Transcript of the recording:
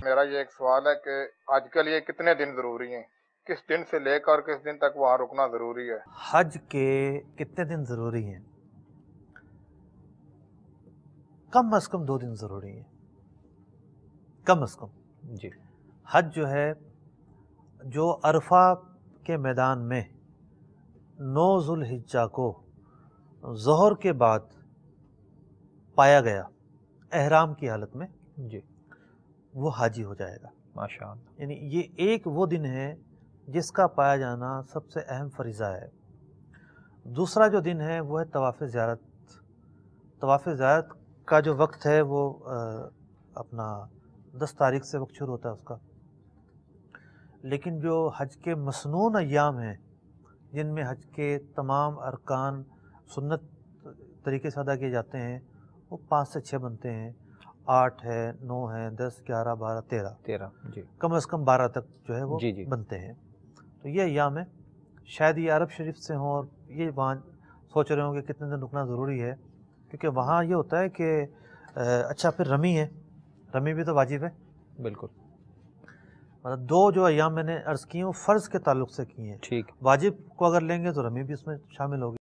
میرا یہ ایک سوال ہے کہ حج کے لیے کتنے دن ضروری ہیں؟ کس دن سے لے کر کس دن تک وہاں رکنا ضروری ہے؟ حج کے کتنے دن ضروری ہیں؟ کم از کم 2 دن ضروری ہیں، کم از کم۔ جی حج جو ہے، جو عرفہ کے میدان میں 9 ذوالحجہ کو ظہر کے بعد پایا گیا احرام کی حالت میں، جی وہ حاجی ہو جائے گا۔ ماشاء اللہ۔ یعنی یہ ایک وہ دن ہے جس کا پایا جانا سب سے اہم فریضہ ہے۔ دوسرا جو دن ہے وہ ہے طواف زیارت۔ طواف زیارت کا جو وقت ہے وہ اپنا 10 تاریخ سے وقت شروع ہوتا ہے اس کا، لیکن جو حج کے مسنون ایام ہیں جن میں حج کے تمام ارکان سنت طریقے سے ادا کیے جاتے ہیں، وہ 5 سے 6 بنتے ہیں، 8 ہے، 9 ہے، 10، 11، 12، 13، جی کم از کم 12 تک جو ہے وہ جی بنتے ہیں۔ تو یہ ایام ہے، شاید یہ عرب شریف سے ہوں اور یہ وہاں سوچ رہے ہوں کہ کتنے دن رکنا ضروری ہے، کیونکہ وہاں یہ ہوتا ہے کہ اچھا پھر رمی ہے، رمی بھی تو واجب ہے۔ بالکل، مطلب 2 جو ایام میں نے عرض کی ہیں وہ فرض کے تعلق سے کی ہیں، ٹھیک۔ واجب کو اگر لیں گے تو رمی بھی اس میں شامل ہوگی۔